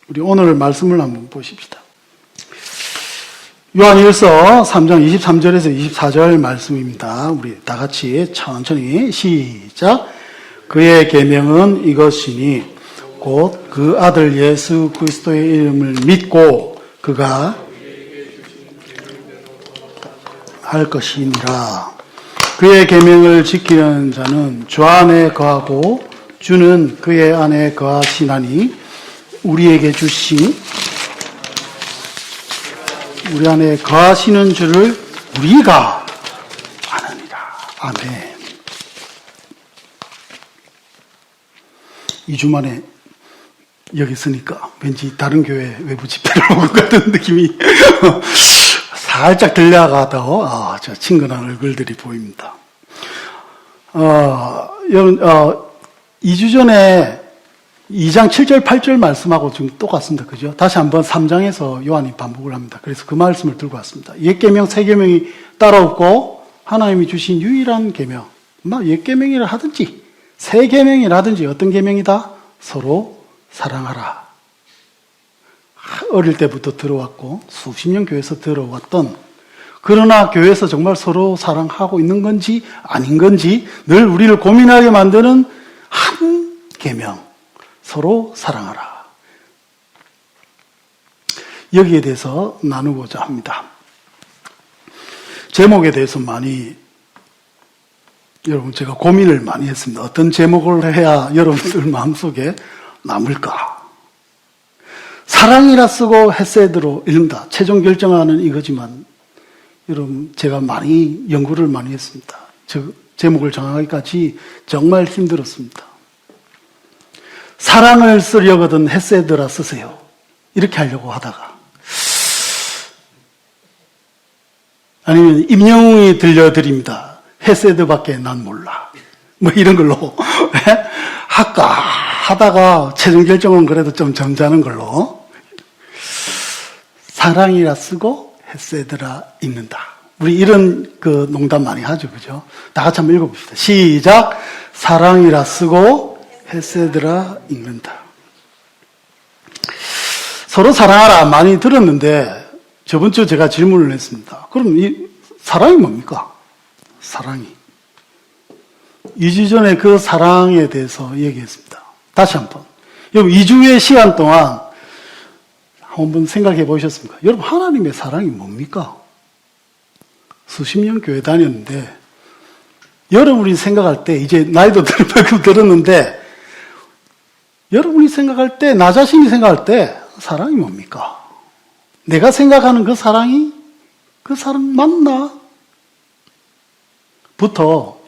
우리 오늘 말씀을 한번 보십시다. 요한일서 3장 23절에서 24절 말씀입니다. 우리 다 같이 천천히 시작. 그의 계명은 이것이니 곧 그 아들 예수 그리스도의 이름을 믿고 그가 할 것이니라. 그의 계명을 지키는 자는 주 안에 거하고 주는 그의 안에 거하시나니 우리에게 주신 우리 안에 거하시는 줄을 우리가 아느니라. 아멘. 2주 만에 여기 있으니까 왠지 다른 교회 외부 집회를 온 것 같은 느낌이 살짝 들려가도 저 친근한 얼굴들이 보입니다. 2주 전에 2장 7절 8절 말씀하고 좀 똑같습니다. 그죠? 다시 한번 3장에서 요한이 반복을 합니다. 그래서 그 말씀을 들고 왔습니다. 옛 계명, 새 계명이 따로 없고 하나님이 주신 유일한 계명. 옛 계명이라 하든지 새 계명이라든지 어떤 계명이다? 서로 사랑하라. 어릴 때부터 들어왔고 수십 년 교회에서 들어왔던, 그러나 교회에서 정말 서로 사랑하고 있는 건지 아닌 건지 늘 우리를 고민하게 만드는 한 계명. 서로 사랑하라. 여기에 대해서 나누고자 합니다. 제목에 대해서 여러분 제가 고민을 많이 했습니다. 어떤 제목을 해야 여러분들 마음속에 남을까? 사랑이라 쓰고 헤세드로 읽는다. 최종 결정하는 이거지만 여러분 제가 많이 연구를 많이 했습니다. 제목을 정하기까지 정말 힘들었습니다. 사랑을 쓰려거든 헤세드라 쓰세요. 이렇게 하려고 하다가 아니면 임영웅이 들려드립니다. 헤세드밖에 난 몰라. 이런 걸로 할까 하다가 최종 결정은 그래도 좀 점잖은 걸로 사랑이라 쓰고 헤세드라 읽는다. 우리 이런 농담 많이 하죠. 그죠? 다 같이 한번 읽어봅시다. 시작. 사랑이라 쓰고 헤세드라 읽는다. 서로 사랑하라 많이 들었는데 저번 주 제가 질문을 했습니다. 그럼 이 사랑이 뭡니까? 사랑이. 2주 전에 그 사랑에 대해서 얘기했습니다. 다시 한번. 여러분 2주의 시간 동안 한번 생각해 보셨습니까? 여러분 하나님의 사랑이 뭡니까? 수십 년 교회 다녔는데 여러분이 생각할 때 이제 나이도 들 만큼 들었는데 여러분이 생각할 때, 나 자신이 생각할 때 사랑이 뭡니까? 내가 생각하는 그 사랑이 그 사랑 맞나? 부터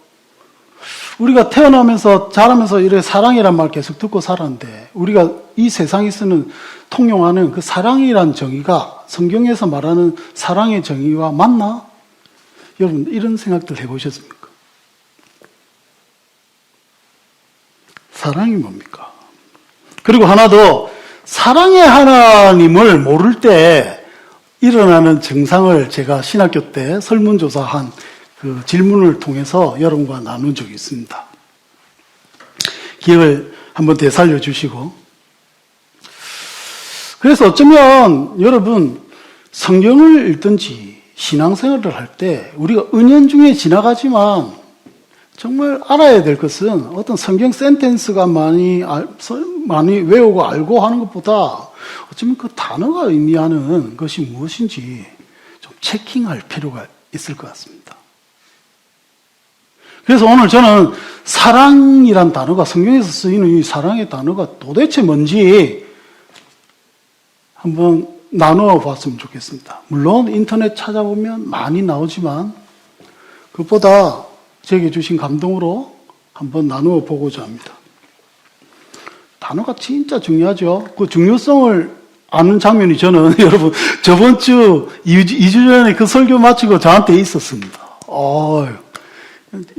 우리가 태어나면서 자라면서 이렇게 사랑이란 말 계속 듣고 살았는데 우리가 이 세상에 쓰는 통용하는 그 사랑이란 정의가 성경에서 말하는 사랑의 정의와 맞나? 여러분 이런 생각들 해보셨습니까? 사랑이 뭡니까? 그리고 하나 더, 사랑의 하나님을 모를 때 일어나는 증상을 제가 신학교 때 설문조사한 그 질문을 통해서 여러분과 나눈 적이 있습니다. 기억을 한번 되살려 주시고. 그래서 어쩌면 여러분 성경을 읽든지 신앙생활을 할 때 우리가 은연중에 지나가지만 정말 알아야 될 것은 어떤 성경 센텐스가 많이 외우고 알고 하는 것보다 어쩌면 그 단어가 의미하는 것이 무엇인지 좀 체킹할 필요가 있을 것 같습니다. 그래서 오늘 저는 사랑이란 단어가, 성경에서 쓰이는 이 사랑의 단어가 도대체 뭔지 한번 나누어 봤으면 좋겠습니다. 물론 인터넷 찾아보면 많이 나오지만 그것보다 제게 주신 감동으로 한번 나누어 보고자 합니다. 단어가 진짜 중요하죠. 그 중요성을 아는 장면이 저는 여러분 저번 주 2주 전에 그 설교 마치고 저한테 있었습니다.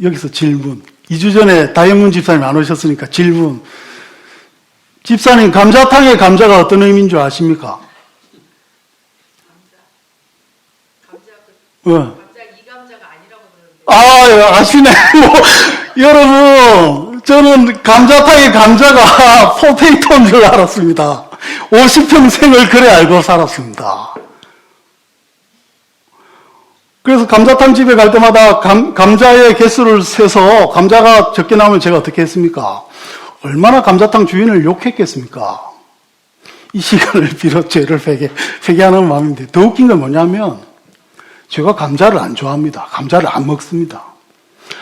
여기서 질문. 2주 전에 다현문 집사님 안 오셨으니까 질문. 집사님 감자탕의 감자가 어떤 의미인 줄 아십니까? 감자 이 감자가 아니라고 그러는데. 아시네. 여러분, 저는 감자탕의 감자가 포테이토인 줄 알았습니다. 50평생을 그래 알고 살았습니다. 그래서 감자탕 집에 갈 때마다 감자의 개수를 세서 감자가 적게 나오면 제가 어떻게 했습니까? 얼마나 감자탕 주인을 욕했겠습니까? 이 시간을 빌어 죄를 회개하는 마음인데, 더 웃긴 건 뭐냐면 제가 감자를 안 좋아합니다. 감자를 안 먹습니다.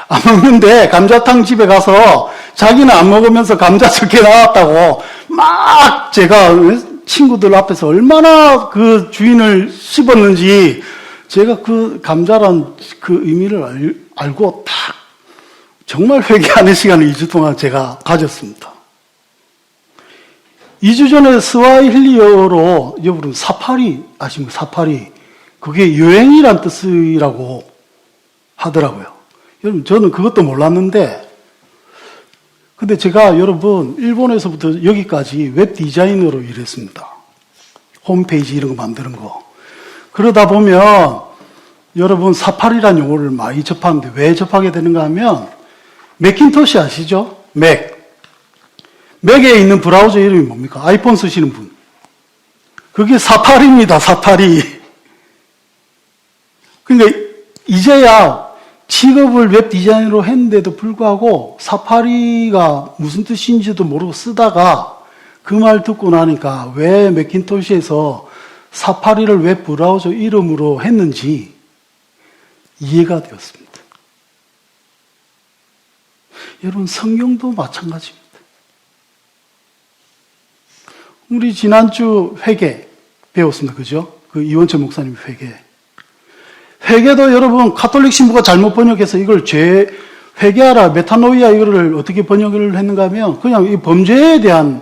안 먹는데 감자탕 집에 가서 자기는 안 먹으면서 감자 적게 나왔다고 막 제가 친구들 앞에서 얼마나 그 주인을 씹었는지 제가 그 감자란 그 의미를 알고 딱 정말 회개하는 시간을 2주 동안 제가 가졌습니다. 2주 전에 스와힐리어로 여러분 사파리 아십니까? 사파리. 그게 여행이란 뜻이라고 하더라고요. 여러분 저는 그것도 몰랐는데, 근데 제가 여러분 일본에서부터 여기까지 웹 디자이너로 일했습니다. 홈페이지 이런 거 만드는 거. 그러다 보면 여러분 사파리란 용어를 많이 접하는데 왜 접하게 되는가 하면 맥킨토시 아시죠? 맥에 있는 브라우저 이름이 뭡니까? 아이폰 쓰시는 분. 그게 사파리입니다. 사파리. 그러니까 이제야 직업을 웹 디자이너로 했는데도 불구하고 사파리가 무슨 뜻인지도 모르고 쓰다가 그 말 듣고 나니까 왜 맥킨토시에서 사파리를 웹 브라우저 이름으로 했는지 이해가 되었습니다. 여러분 성경도 마찬가지입니다. 우리 지난주 회개 배웠습니다. 그죠? 그 이원철 목사님 회개도 여러분 가톨릭 신부가 잘못 번역해서 이걸 회개하라 메타노이아 이거를 어떻게 번역을 했는가 하면 그냥 이 범죄에 대한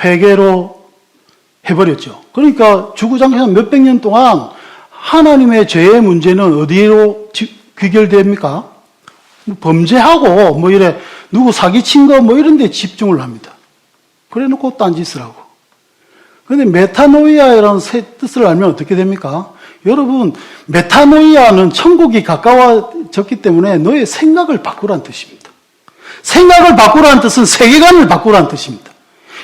회개로 해버렸죠. 그러니까 주구장창 몇백 년 동안 하나님의 죄의 문제는 어디로 귀결됩니까? 범죄하고 뭐 이래 누구 사기친 거 뭐 이런 데 집중을 합니다. 그래 놓고 딴짓을 하고. 그런데 메타노이아라는 새 뜻을 알면 어떻게 됩니까? 여러분 메타노이아는 천국이 가까워졌기 때문에 너의 생각을 바꾸라는 뜻입니다. 생각을 바꾸라는 뜻은 세계관을 바꾸라는 뜻입니다.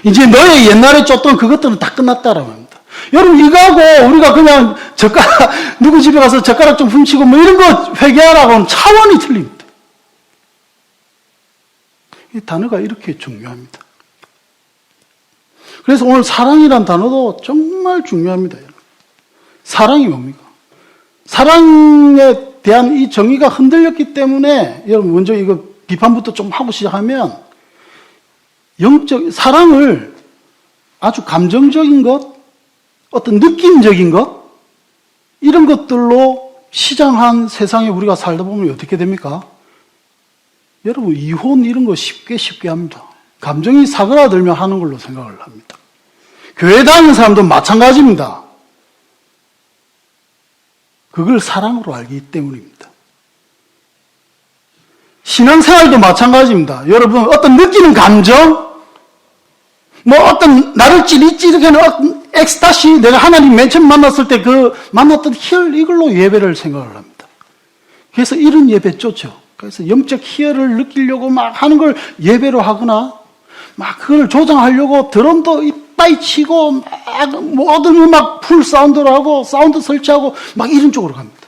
이제 너의 옛날에 쫓던 그것들은 다 끝났다라고 합니다. 여러분 이거하고 우리가 그냥 누구 집에 가서 젓가락 좀 훔치고 뭐 이런 거 회개하라고는 차원이 틀립니다. 이 단어가 이렇게 중요합니다. 그래서 오늘 사랑이란 단어도 정말 중요합니다. 사랑이 뭡니까? 사랑에 대한 이 정의가 흔들렸기 때문에 여러분 먼저 이거 비판부터 좀 하고 시작하면 사랑을 아주 감정적인 것, 어떤 느낌적인 것 이런 것들로 시장한 세상에 우리가 살다 보면 어떻게 됩니까? 여러분 이혼 이런 거 쉽게 합니다. 감정이 사그라들면 하는 걸로 생각을 합니다. 교회 다니는 사람도 마찬가지입니다. 그걸 사랑으로 알기 때문입니다. 신앙생활도 마찬가지입니다. 여러분 어떤 느끼는 감정, 뭐 어떤 나를 찌릿찌릿하는 어떤 엑스타시, 내가 하나님 맨 처음 만났을 때 그 만났던 희열 이걸로 예배를 생각을 합니다. 그래서 이런 예배 쫓죠. 그래서 영적 희열을 느끼려고 막 하는 걸 예배로 하거나 막 그걸 조장하려고 드럼도 이빠이 치고 막 모든 음악 풀 사운드로 하고 사운드 설치하고 막 이런 쪽으로 갑니다.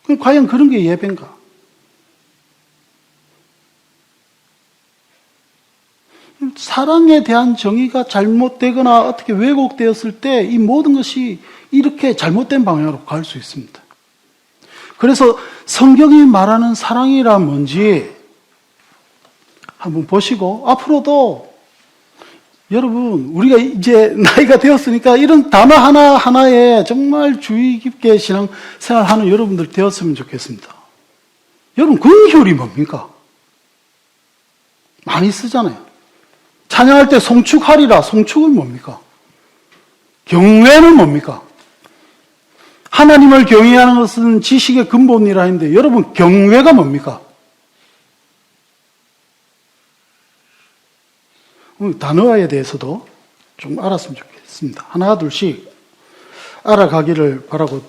그럼 과연 그런 게 예배인가? 사랑에 대한 정의가 잘못되거나 어떻게 왜곡되었을 때 이 모든 것이 이렇게 잘못된 방향으로 갈 수 있습니다. 그래서 성경이 말하는 사랑이란 뭔지 한번 보시고 앞으로도 여러분 우리가 이제 나이가 되었으니까 이런 단어 하나하나에 정말 주의 깊게 신앙생활하는 여러분들 되었으면 좋겠습니다. 여러분 긍휼이 뭡니까? 많이 쓰잖아요. 찬양할 때 송축하리라. 송축은 뭡니까? 경외는 뭡니까? 하나님을 경외하는 것은 지식의 근본이라 했는데 여러분 경외가 뭡니까? 단어에 대해서도 좀 알았으면 좋겠습니다. 하나 둘씩 알아가기를 바라고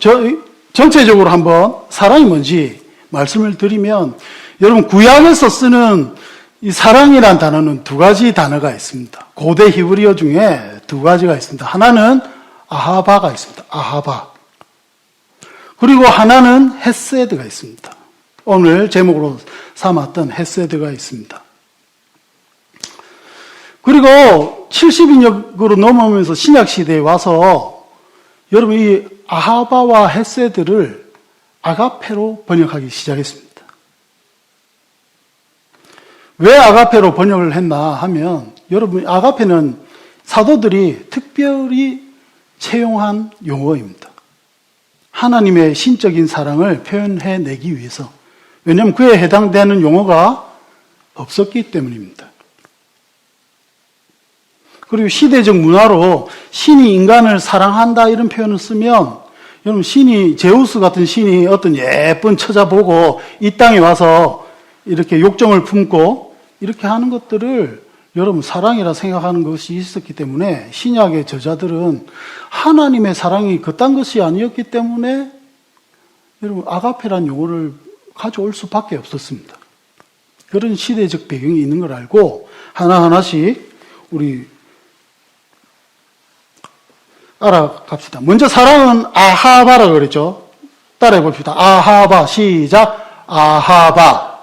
전체적으로 한번 사랑이 뭔지 말씀을 드리면 여러분 구약에서 쓰는 이 사랑이란 단어는 두 가지 단어가 있습니다. 고대 히브리어 중에 두 가지가 있습니다. 하나는 아하바가 있습니다. 아하바. 그리고 하나는 헤세드가 있습니다. 오늘 제목으로 삼았던 헤세드가 있습니다. 그리고 70인역으로 넘어오면서 신약시대에 와서 여러분 이 아하바와 헤세드를 아가페로 번역하기 시작했습니다. 왜 아가페로 번역을 했나 하면 여러분 아가페는 사도들이 특별히 채용한 용어입니다. 하나님의 신적인 사랑을 표현해내기 위해서. 왜냐하면 그에 해당되는 용어가 없었기 때문입니다. 그리고 시대적 문화로 신이 인간을 사랑한다 이런 표현을 쓰면 여러분 신이 제우스 같은 신이 어떤 예쁜 처자 보고 이 땅에 와서 이렇게 욕정을 품고 이렇게 하는 것들을 여러분 사랑이라 생각하는 것이 있었기 때문에 신약의 저자들은 하나님의 사랑이 그딴 것이 아니었기 때문에 여러분 아가페란 용어를 가져올 수밖에 없었습니다. 그런 시대적 배경이 있는 걸 알고 하나하나씩 우리 알아갑시다. 먼저 사랑은 아하바라고 그랬죠. 따라해 봅시다. 아하바. 시작. 아하바.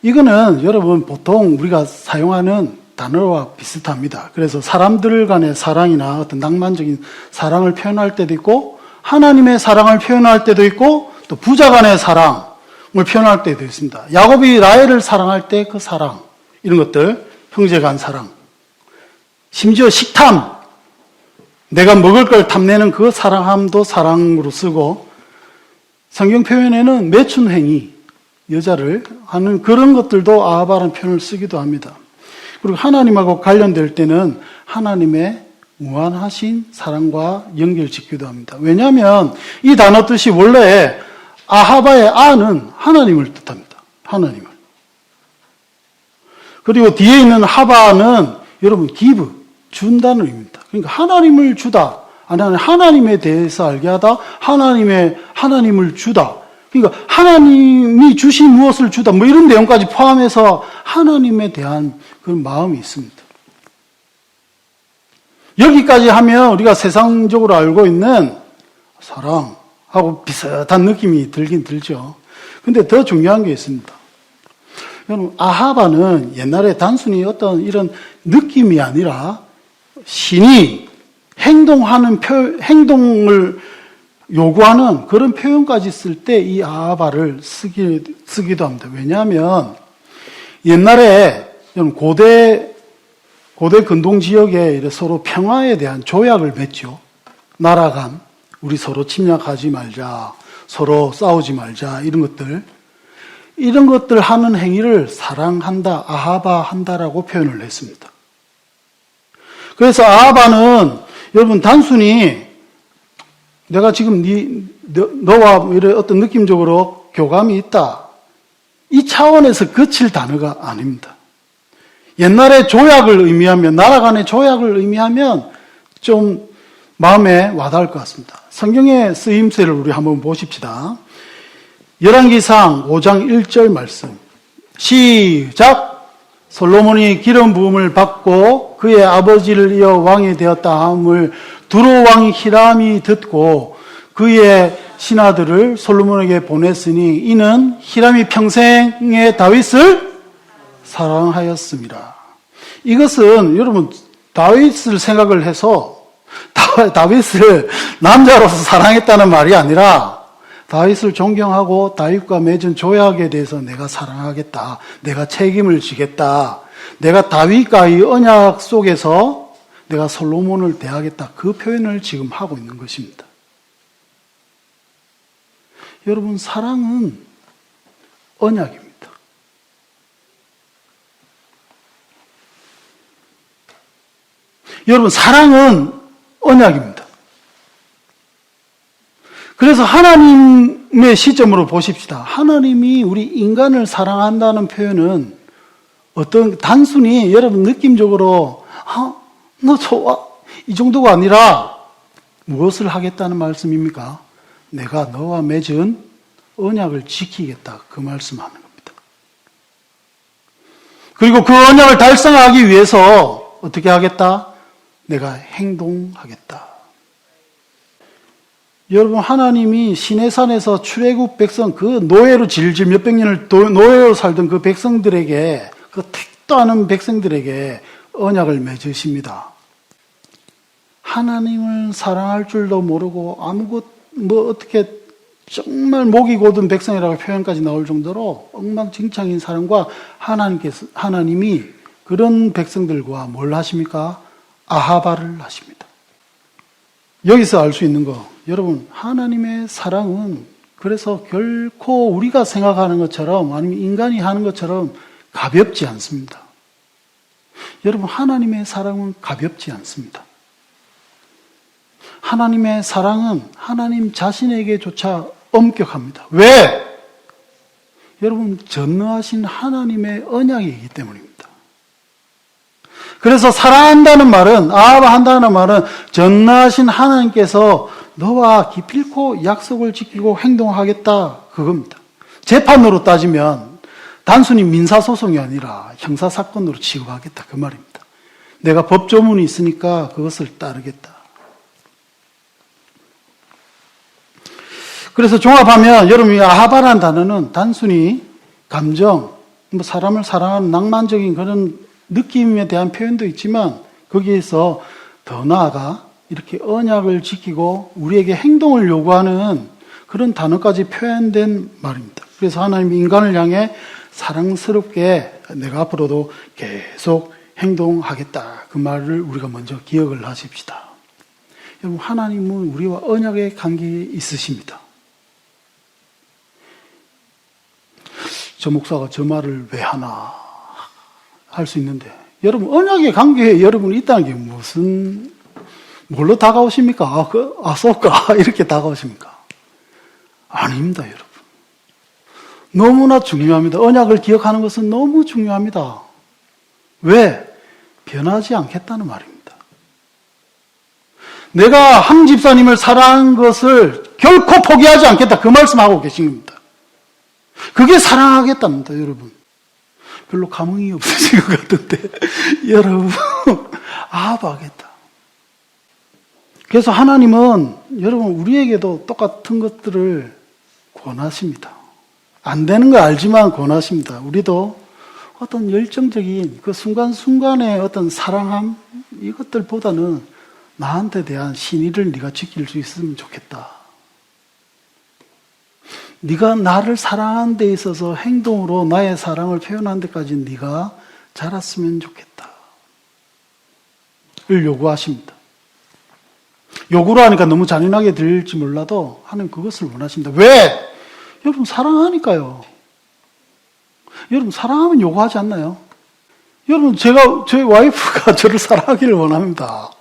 이거는 여러분 보통 우리가 사용하는 단어와 비슷합니다. 그래서 사람들 간의 사랑이나 어떤 낭만적인 사랑을 표현할 때도 있고 하나님의 사랑을 표현할 때도 있고 또 부자 간의 사랑을 표현할 때도 있습니다. 야곱이 라헬을 사랑할 때 그 사랑 이런 것들 형제 간 사랑 심지어 식탐 내가 먹을 걸 탐내는 그 사랑함도 사랑으로 쓰고 성경 표현에는 매춘행위 여자를 하는 그런 것들도 아하바라는 표현을 쓰기도 합니다. 그리고 하나님하고 관련될 때는 하나님의 무한하신 사랑과 연결짓기도 합니다. 왜냐하면 이 단어 뜻이 원래 아하바의 아는 하나님을 뜻합니다. 하나님을. 그리고 뒤에 있는 하바는 여러분 give, 준다는 의미입니다. 그러니까 하나님을 주다. 아니 하나님에 대해서 알게 하다. 하나님을 주다. 그러니까 하나님이 주신 무엇을 주다. 뭐 이런 내용까지 포함해서 하나님에 대한 그런 마음이 있습니다. 여기까지 하면 우리가 세상적으로 알고 있는 사랑하고 비슷한 느낌이 들긴 들죠. 근데 더 중요한 게 있습니다. 여러분, 아하바는 옛날에 단순히 어떤 이런 느낌이 아니라 신이 행동을 요구하는 그런 표현까지 쓸 때 이 아하바를 쓰기도 합니다. 왜냐하면 옛날에 고대 근동 지역에 서로 평화에 대한 조약을 맺죠. 나라 간 우리 서로 침략하지 말자, 서로 싸우지 말자 이런 것들 하는 행위를 사랑한다, 아하바 한다라고 표현을 했습니다. 그래서 아하바는 여러분 단순히 내가 지금 너와 이런 어떤 느낌적으로 교감이 있다. 이 차원에서 그칠 단어가 아닙니다. 옛날에 조약을 의미하면, 나라 간의 조약을 의미하면 좀 마음에 와닿을 것 같습니다. 성경의 쓰임새를 우리 한번 보십시다. 열왕기상 5장 1절 말씀. 시작! 솔로몬이 기름 부음을 받고 그의 아버지를 이어 왕이 되었다 함을 두로 왕 히람이 듣고 그의 신하들을 솔로몬에게 보냈으니 이는 히람이 평생에 다윗을 사랑하였습니다. 이것은 여러분 다윗을 생각을 해서 다윗을 남자로서 사랑했다는 말이 아니라 다윗을 존경하고 다윗과 맺은 조약에 대해서 내가 사랑하겠다. 내가 책임을 지겠다. 내가 다윗과의 언약 속에서 내가 솔로몬을 대하겠다. 그 표현을 지금 하고 있는 것입니다. 여러분, 사랑은 언약입니다. 여러분, 사랑은 언약입니다. 그래서 하나님의 시점으로 보십시다. 하나님이 우리 인간을 사랑한다는 표현은 어떤 단순히 여러분 느낌적으로 너 좋아 이 정도가 아니라 무엇을 하겠다는 말씀입니까? 내가 너와 맺은 언약을 지키겠다 그 말씀하는 겁니다. 그리고 그 언약을 달성하기 위해서 어떻게 하겠다? 내가 행동하겠다. 여러분, 하나님이 시내산에서 출애굽 백성, 그 노예로 질질 몇백 년을 노예로 살던 그 백성들에게, 그 택도 않은 백성들에게 언약을 맺으십니다. 하나님을 사랑할 줄도 모르고 어떻게 정말 목이 고든 백성이라고 표현까지 나올 정도로 엉망진창인 사람과 하나님이 그런 백성들과 뭘 하십니까? 아하바를 하십니다. 여기서 알 수 있는 거, 여러분, 하나님의 사랑은 그래서 결코 우리가 생각하는 것처럼 아니면 인간이 하는 것처럼 가볍지 않습니다. 여러분, 하나님의 사랑은 가볍지 않습니다. 하나님의 사랑은 하나님 자신에게조차 엄격합니다. 왜? 여러분, 전능하신 하나님의 언약이기 때문입니다. 그래서 사랑한다는 말은, 아합한다는 말은 전능하신 하나님께서 너와 기필코 약속을 지키고 행동하겠다, 그겁니다. 재판으로 따지면 단순히 민사소송이 아니라 형사사건으로 취급하겠다, 그 말입니다. 내가 법조문이 있으니까 그것을 따르겠다. 그래서 종합하면 여러분이 아하바라는 단어는 단순히 감정, 사람을 사랑하는 낭만적인 그런 느낌에 대한 표현도 있지만 거기에서 더 나아가 이렇게 언약을 지키고 우리에게 행동을 요구하는 그런 단어까지 표현된 말입니다. 그래서 하나님이 인간을 향해 사랑스럽게 내가 앞으로도 계속 행동하겠다, 그 말을 우리가 먼저 기억을 하십시다. 여러분, 하나님은 우리와 언약의 관계에 있으십니다. 저 목사가 저 말을 왜 하나 할 수 있는데, 여러분, 언약의 관계에 여러분이 있다는 게 무슨, 뭘로 다가오십니까? 쏠까? 이렇게 다가오십니까? 아닙니다, 여러분. 너무나 중요합니다. 언약을 기억하는 것은 너무 중요합니다. 왜? 변하지 않겠다는 말입니다. 내가 한 집사님을 사랑한 것을 결코 포기하지 않겠다, 그 말씀하고 계신 겁니다. 그게 사랑하겠답니다, 여러분. 별로 감흥이 없으신 것 같은데, 여러분, 아하바하겠다. 그래서 하나님은 여러분, 우리에게도 똑같은 것들을 권하십니다. 안 되는 거 알지만 권하십니다. 우리도 어떤 열정적인 그 순간순간의 어떤 사랑함, 이것들보다는 나한테 대한 신의를 네가 지킬 수 있으면 좋겠다. 네가 나를 사랑하는 데 있어서 행동으로 나의 사랑을 표현하는 데까지 네가 자랐으면 좋겠다. 를 요구하십니다. 요구를 하니까 너무 잔인하게 들릴지 몰라도 하나님 그것을 원하십니다. 왜? 여러분, 사랑하니까요. 여러분, 사랑하면 요구하지 않나요? 여러분, 저희 와이프가 저를 사랑하기를 원합니다.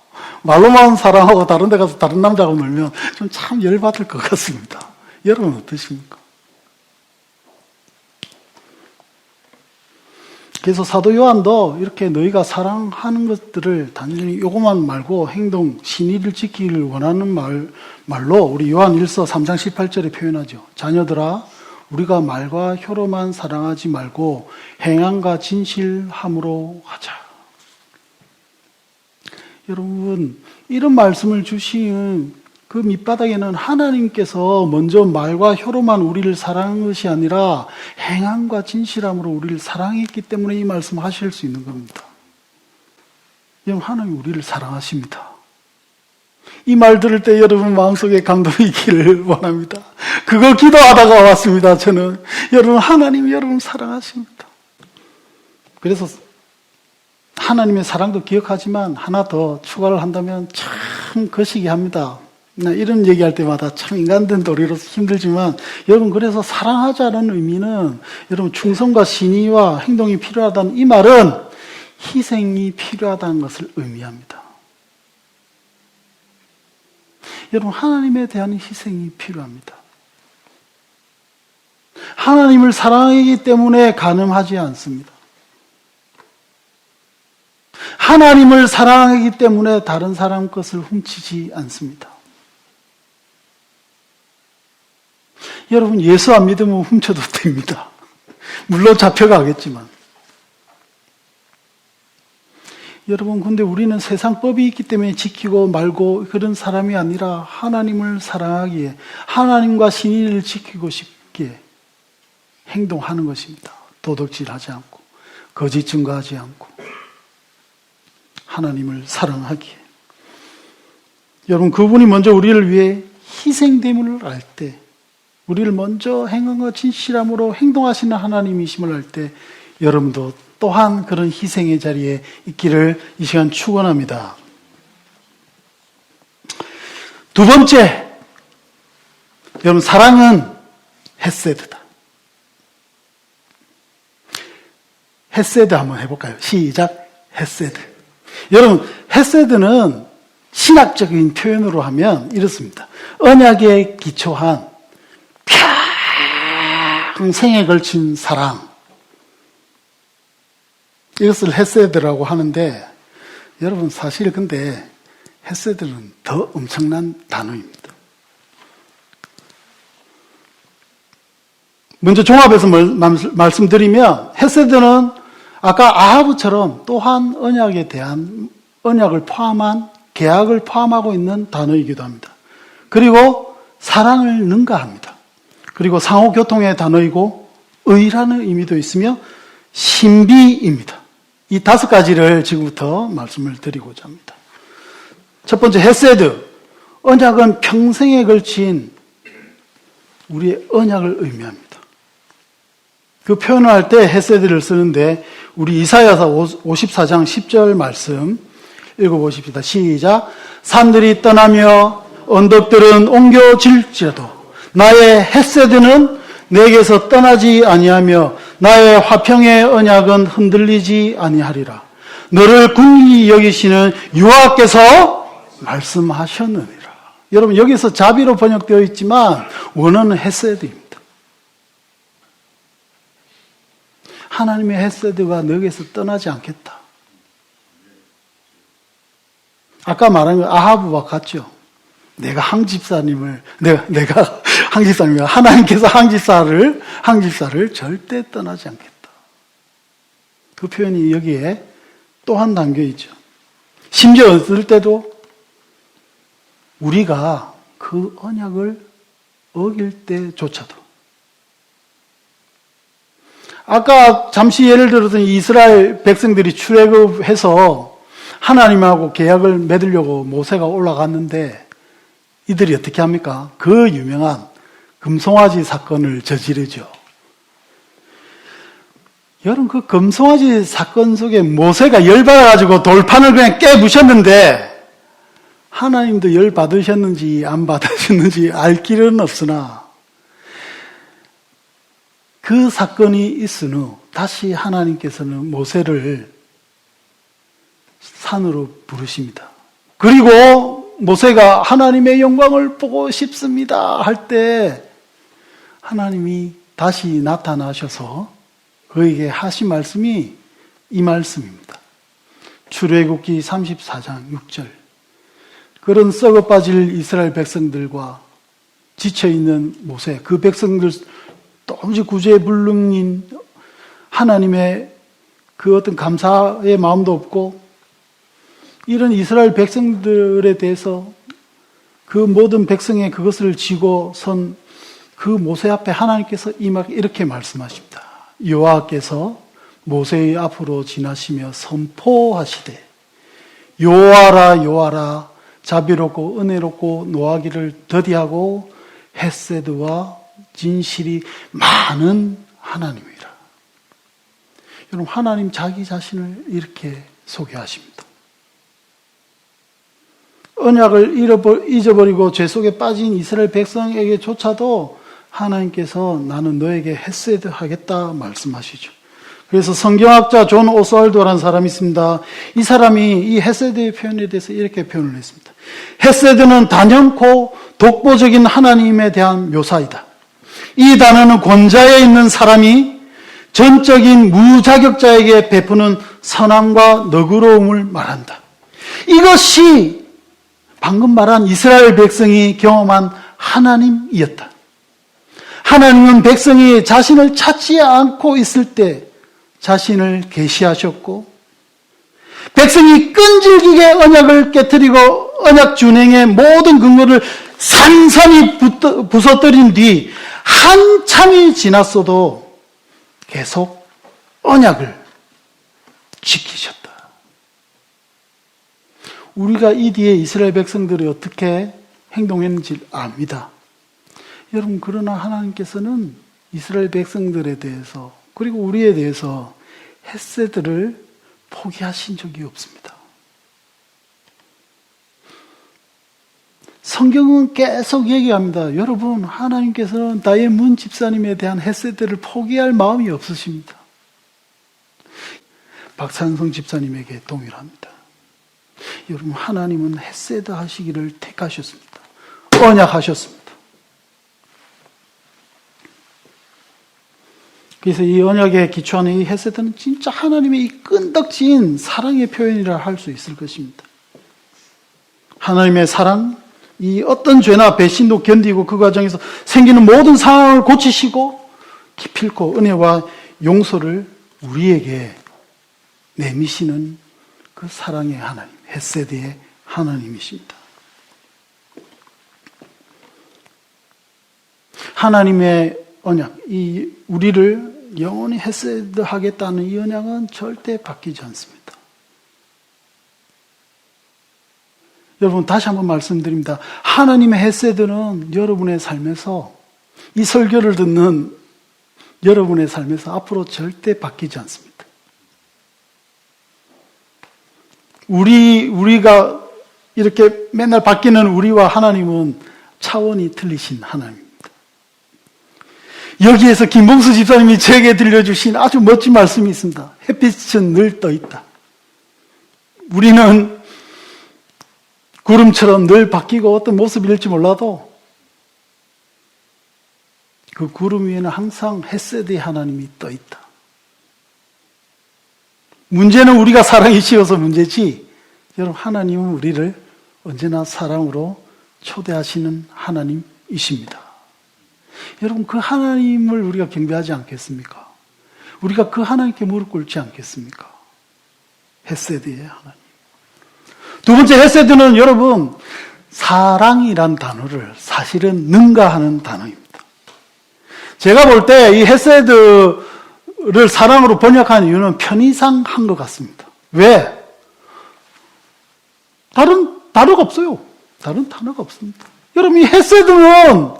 말로만 사랑하고 다른 데 가서 다른 남자하고 놀면 좀 참 열받을 것 같습니다. 여러분 어떠십니까? 그래서 사도 요한도 이렇게 너희가 사랑하는 것들을 단순히 요것만 말고 행동, 신의를 지키기를 원하는 말로 우리 요한 1서 3장 18절에 표현하죠. 자녀들아, 우리가 말과 혀로만 사랑하지 말고 행함과 진실함으로 하자. 여러분, 이런 말씀을 주신 그 밑바닥에는 하나님께서 먼저 말과 혀로만 우리를 사랑한 것이 아니라 행함과 진실함으로 우리를 사랑했기 때문에 이 말씀을 하실 수 있는 겁니다. 여러분, 하나님이 우리를 사랑하십니다. 이 말 들을 때 여러분 마음속에 감동이 있기를 원합니다. 그거 기도하다가 왔습니다. 저는 여러분, 하나님이 여러분 사랑하십니다. 그래서 하나님의 사랑도 기억하지만 하나 더 추가를 한다면 참 거시기 합니다. 이런 얘기할 때마다 참 인간된 도리로서 힘들지만 여러분, 그래서 사랑하자는 의미는 여러분 충성과 신의와 행동이 필요하다는 이 말은 희생이 필요하다는 것을 의미합니다. 여러분, 하나님에 대한 희생이 필요합니다. 하나님을 사랑하기 때문에 가늠하지 않습니다. 하나님을 사랑하기 때문에 다른 사람 것을 훔치지 않습니다. 여러분, 예수 안 믿으면 훔쳐도 됩니다. 물론 잡혀가겠지만. 여러분, 근데 우리는 세상 법이 있기 때문에 지키고 말고 그런 사람이 아니라 하나님을 사랑하기에, 하나님과 신의를 지키고 싶기에 행동하는 것입니다. 도둑질하지 않고, 거짓 증거하지 않고, 하나님을 사랑하기에. 여러분, 그분이 먼저 우리를 위해 희생됨을 알 때, 우리를 먼저 행함과 진실함으로 행동하시는 하나님이심을 알 때, 여러분도 또한 그런 희생의 자리에 있기를 이 시간 축원합니다. 두 번째, 여러분, 사랑은 헤세드다. 헤세드 한번 해볼까요? 시작. 헤세드. 여러분, 헤세드는 신학적인 표현으로 하면 이렇습니다. 언약에 기초한 평생에 걸친 사랑, 이것을 헤세드라고 하는데, 여러분, 사실 근데 헤세드는 더 엄청난 단어입니다. 먼저 종합해서 말씀드리면, 헤세드는 아까 아하브처럼 또한 언약에 대한, 언약을 포함한, 계약을 포함하고 있는 단어이기도 합니다. 그리고 사랑을 능가합니다. 그리고 상호교통의 단어이고 의라는 의미도 있으며 신비입니다. 이 다섯 가지를 지금부터 말씀을 드리고자 합니다. 첫 번째, 헤세드. 언약은 평생에 걸친 우리의 언약을 의미합니다. 그 표현을 할 때 헤세드를 쓰는데, 우리 이사야서 54장 10절 말씀 읽어보십시다. 시작. 산들이 떠나며 언덕들은 옮겨질지라도 나의 헤세드는 내게서 떠나지 아니하며 나의 화평의 언약은 흔들리지 아니하리라. 너를 긍휼히 여기시는 여호와께서 말씀하셨느니라. 여러분, 여기서 자비로 번역되어 있지만 원어는 헤세드입니다. 하나님의 헤세드가 너에게서 떠나지 않겠다. 아까 말한 거 아하브와 같죠. 내가 항집사님을 하나님께서 항집사를 절대 떠나지 않겠다. 그 표현이 여기에 또한 담겨 있죠. 심지어 어떨 때도 우리가 그 언약을 어길 때조차도, 아까 잠시 예를 들어서 이스라엘 백성들이 출애굽해서 하나님하고 계약을 맺으려고 모세가 올라갔는데 이들이 어떻게 합니까? 그 유명한 금송아지 사건을 저지르죠. 여러분, 그 금송아지 사건 속에 모세가 열받아가지고 돌판을 그냥 깨부셨는데, 하나님도 열받으셨는지 안 받으셨는지 알 길은 없으나, 그 사건이 있은 후 다시 하나님께서는 모세를 산으로 부르십니다. 그리고 모세가 하나님의 영광을 보고 싶습니다 할 때 하나님이 다시 나타나셔서 그에게 하신 말씀이 이 말씀입니다. 출애굽기 34장 6절. 그런 썩어 빠질 이스라엘 백성들과 지쳐있는 모세, 그 백성들 도무지 구제에 불능인 하나님의 그 어떤 감사의 마음도 없고, 이런 이스라엘 백성들에 대해서 그 모든 백성의 그것을 지고 선 그 모세 앞에 하나님께서 이렇게 말씀하십니다. 여호와께서 모세의 앞으로 지나시며 선포하시되, 여호와라 여호와라 자비롭고 은혜롭고 노하기를 더디하고 헤세드와 진실이 많은 하나님이라. 여러분, 하나님 자기 자신을 이렇게 소개하십니다. 언약을 잊어버리고 죄 속에 빠진 이스라엘 백성에게조차도 하나님께서 나는 너에게 헤세드 하겠다 말씀하시죠. 그래서 성경학자 존 오스왈드라는 사람이 있습니다. 이 사람이 이 헤세드의 표현에 대해서 이렇게 표현을 했습니다. 헤세드는 단연코 독보적인 하나님에 대한 묘사이다. 이 단어는 권좌에 있는 사람이 전적인 무자격자에게 베푸는 선함과 너그러움을 말한다. 이것이 방금 말한 이스라엘 백성이 경험한 하나님이었다. 하나님은 백성이 자신을 찾지 않고 있을 때 자신을 계시하셨고, 백성이 끈질기게 언약을 깨뜨리고 언약 준행의 모든 근거를 산산이 부서뜨린 뒤 한참이 지났어도 계속 언약을 지키셨다. 우리가 이 뒤에 이스라엘 백성들이 어떻게 행동했는지 압니다. 여러분, 그러나 하나님께서는 이스라엘 백성들에 대해서 그리고 우리에 대해서 헤세드를 포기하신 적이 없습니다. 성경은 계속 얘기합니다. 여러분, 하나님께서는 다이에문 집사님에 대한 헤세드를 포기할 마음이 없으십니다. 박찬성 집사님에게 동일합니다. 여러분, 하나님은 헤세드 하시기를 택하셨습니다. 언약하셨습니다. 그래서 이 언약에 기초하는 이 헤세드는 진짜 하나님의 이 끈덕진 사랑의 표현이라 할 수 있을 것입니다. 하나님의 사랑, 이 어떤 죄나 배신도 견디고 그 과정에서 생기는 모든 상황을 고치시고 기필코 은혜와 용서를 우리에게 내미시는 그 사랑의 하나님, 헤세드의 하나님이십니다. 하나님의 언약, 이 우리를 영원히 헤세드 하겠다는 이 언약은 절대 바뀌지 않습니다. 여러분, 다시 한번 말씀드립니다. 하나님의 헤세드는 여러분의 삶에서, 이 설교를 듣는 여러분의 삶에서 앞으로 절대 바뀌지 않습니다. 우리가 이렇게 맨날 바뀌는 우리와 하나님은 차원이 틀리신 하나님입니다. 여기에서 김봉수 집사님이 제게 들려주신 아주 멋진 말씀이 있습니다. 햇빛은 늘 떠 있다. 우리는 구름처럼 늘 바뀌고 어떤 모습일지 몰라도 그 구름 위에는 항상 헤세드의 하나님이 떠 있다. 문제는 우리가 사랑이 식어서 문제지, 여러분, 하나님은 우리를 언제나 사랑으로 초대하시는 하나님이십니다. 여러분, 그 하나님을 우리가 경배하지 않겠습니까? 우리가 그 하나님께 무릎 꿇지 않겠습니까? 헤세드의 하나님. 두 번째, 헤세드는 여러분, 사랑이란 단어를 사실은 능가하는 단어입니다. 제가 볼 때 이 헤세드를 사랑으로 번역한 이유는 편의상 한 것 같습니다. 왜? 다른 단어가 없어요. 다른 단어가 없습니다. 여러분, 이 헤세드는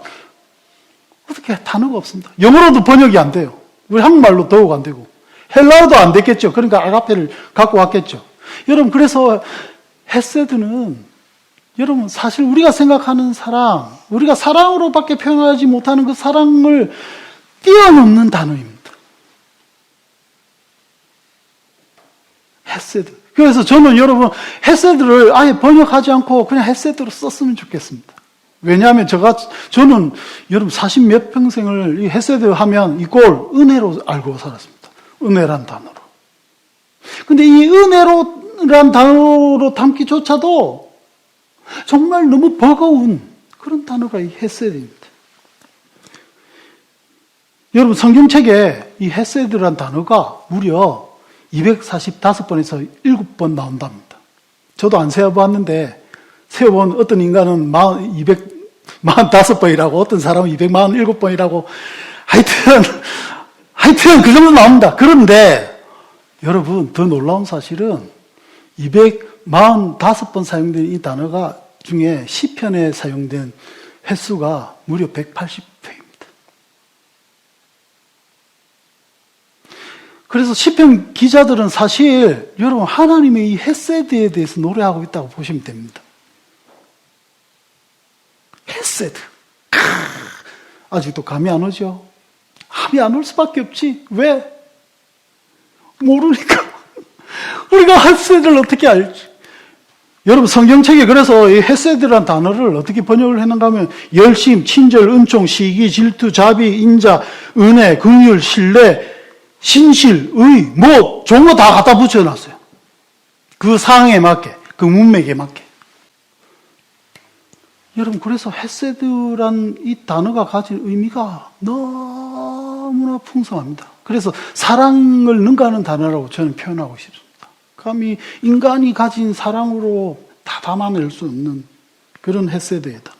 어떻게 단어가 없습니다. 영어로도 번역이 안 돼요. 우리 한국말로 더욱 안 되고 헬라어도 안 됐겠죠. 그러니까 아가페를 갖고 왔겠죠. 여러분, 그래서 헤세드는 여러분 사실 우리가 생각하는 사랑, 우리가 사랑으로밖에 표현하지 못하는 그 사랑을 뛰어넘는 단어입니다. 헤세드. 그래서 저는 여러분 헤세드를 아예 번역하지 않고 그냥 헤세드로 썼으면 좋겠습니다. 왜냐하면 저는 여러분 40몇 평생을 이 헤세드 하면 이꼴 은혜로 알고 살았습니다. 은혜란 단어로. 근데 이 은혜란 단어로 담기조차도 정말 너무 버거운 그런 단어가 이 헤세드입니다. 여러분, 성경책에 이 헤세드란 단어가 무려 245번에서 7번 나온답니다. 저도 안 세어봤는데 세어본 어떤 인간은 245번이라고, 어떤 사람은 247번이라고, 하여튼 그 정도 나옵니다. 그런데 여러분, 더 놀라운 사실은 245번 사용된 이 단어가 중에 시편에 사용된 횟수가 무려 180회입니다. 그래서 시편 기자들은 사실 여러분 하나님의 이 헤세드에 대해서 노래하고 있다고 보시면 됩니다. 헤세드. 아직도 감이 안 오죠? 감이 안 올 수밖에 없지. 왜? 모르니까. 우리가 헤세드를 어떻게 알지? 여러분, 성경책에 그래서 이 헤세드란 단어를 어떻게 번역을 했는가 하면 열심, 친절, 은총, 시기, 질투, 자비, 인자, 은혜, 긍휼, 신뢰, 신실, 의, 뭐 좋은 거 다 갖다 붙여놨어요. 그 상황에 맞게, 그 문맥에 맞게. 여러분, 그래서 헤세드란 이 단어가 가진 의미가 너무나 풍성합니다. 그래서 사랑을 능가하는 단어라고 저는 표현하고 싶습니다. 감히 인간이 가진 사랑으로 다 담아낼 수 없는 그런 헤세드의 단어.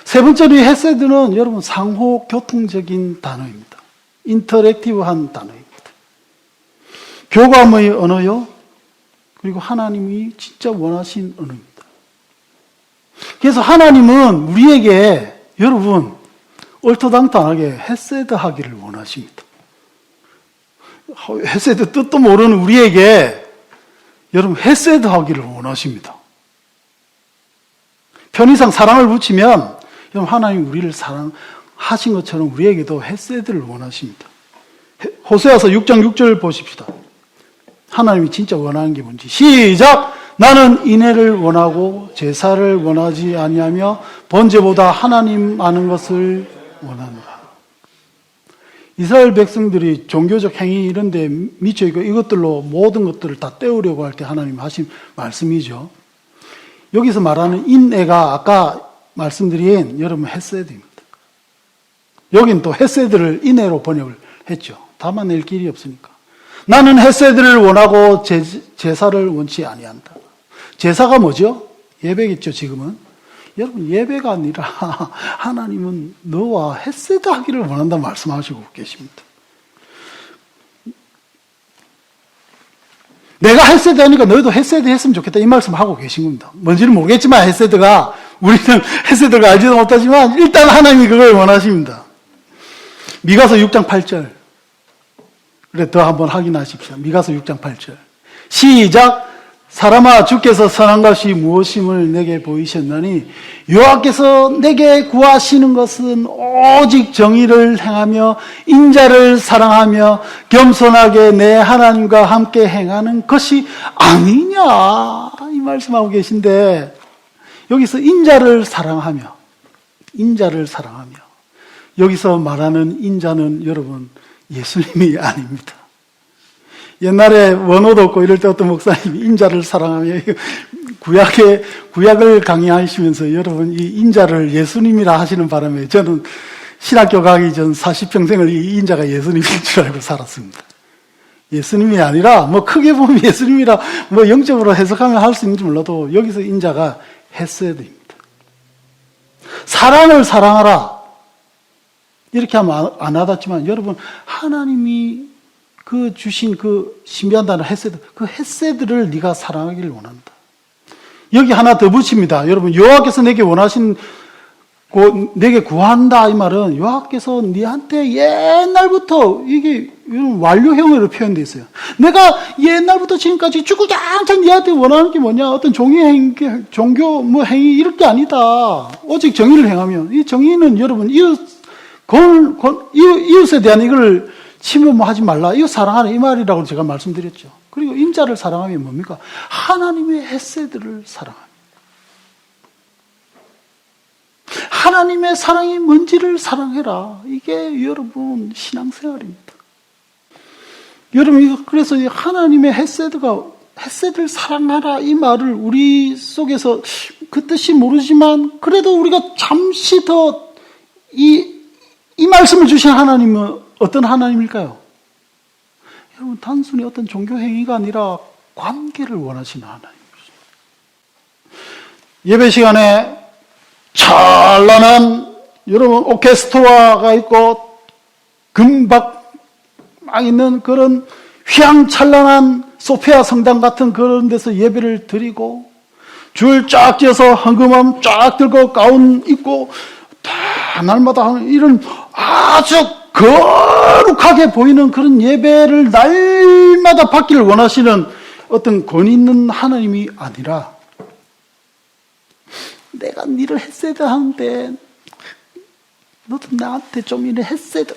세 번째로 헤세드는 여러분 상호 교통적인 단어입니다. 인터랙티브한 단어입니다. 교감의 언어요. 그리고 하나님이 진짜 원하신 언어입니다. 그래서 하나님은 우리에게 여러분 얼토당토하게 헤세드 하기를 원하십니다. 헤세드 뜻도 모르는 우리에게 여러분 헤세드 하기를 원하십니다. 편의상 사랑을 붙이면 여러분 하나님 우리를 사랑하신 것처럼 우리에게도 헤세드를 원하십니다. 호세아서 6장 6절 보십시다. 하나님이 진짜 원하는 게 뭔지. 시작! 나는 인애를 원하고 제사를 원하지 아니하며 번제보다 하나님 아는 것을 원한다. 이스라엘 백성들이 종교적 행위 이런 데 미쳐있고 이것들로 모든 것들을 다 떼우려고 할 때 하나님 하신 말씀이죠. 여기서 말하는 인애가 아까 말씀드린 여러분 헤세드입니다. 여긴 또 헤세드를 인애로 번역을 했죠. 담아낼 길이 없으니까. 나는 헤세드를 원하고 제사를 원치 아니한다. 제사가 뭐죠? 예배겠죠, 지금은. 여러분, 예배가 아니라 하나님은 너와 헤세드 하기를 원한다 말씀하시고 계십니다. 내가 헤세드 하니까 너희도 헤세드 했으면 좋겠다 이 말씀 하고 계신 겁니다. 뭔지는 모르겠지만 헤세드가 우리는 헤세드가 알지도 못하지만 일단 하나님이 그걸 원하십니다. 미가서 6장 8절. 그래 더 한번 확인하십시오. 미가서 6장 8절. 시작. 사람아 주께서 선한 것이 무엇임을 내게 보이셨나니 여호와께서 내게 구하시는 것은 오직 정의를 행하며 인자를 사랑하며 겸손하게 내 하나님과 함께 행하는 것이 아니냐 이 말씀하고 계신데 여기서 인자를 사랑하며 여기서 말하는 인자는 여러분 예수님이 아닙니다. 옛날에 원어도 없고 이럴 때 어떤 목사님이 인자를 사랑하며 구약을 강의하시면서 여러분 이 인자를 예수님이라 하시는 바람에 저는 신학교 가기 전 40평생을 이 인자가 예수님인 줄 알고 살았습니다. 예수님이 아니라 뭐 크게 보면 예수님이라 뭐 영적으로 해석하면 할 수 있는지 몰라도 여기서 인자가 헤세드입니다. 사랑을 사랑하라 이렇게 하면 안 와닿지만 여러분 하나님이 그 주신 그 신비한 단어 헤세드, 그 헤세드를 네가 사랑하기를 원한다. 여기 하나 더 붙입니다. 여러분 여호와께서 내게 원하신 내게 구한다 이 말은 여호와께서 네한테 옛날부터 이게 완료형으로 표현되어 있어요. 내가 옛날부터 지금까지 주구장창 네한테 원하는 게 뭐냐? 어떤 종교 뭐 행위 이럴 게 아니다. 오직 정의를 행하면 이 정의는 여러분 이웃에 대한 이걸 침범하지 말라. 이거 사랑하는 이 말이라고 제가 말씀드렸죠. 그리고 인자를 사랑하면 뭡니까? 하나님의 헤세드를 사랑합니다. 하나님의 사랑이 뭔지를 사랑해라. 이게 여러분 신앙생활입니다. 여러분 그래서 하나님의 헤세드를 사랑하라 이 말을 우리 속에서 그 뜻이 모르지만 그래도 우리가 잠시 더 이 말씀을 주신 하나님은 어떤 하나님일까요? 여러분 단순히 어떤 종교 행위가 아니라 관계를 원하시는 하나님이십니다. 예배 시간에 찬란한 여러분 오케스트라가 있고 금박 막 있는 그런 휘황찬란한 소피아 성당 같은 그런 데서 예배를 드리고 줄 쫙 지어서 헌금함 쫙 들고 가운 입고 다 날마다 하는 이런 아주 거룩하게 보이는 그런 예배를 날마다 받기를 원하시는 어떤 권위 있는 하나님이 아니라 내가 니를 헤세드 하는데 너도 나한테 좀 이래 헤세드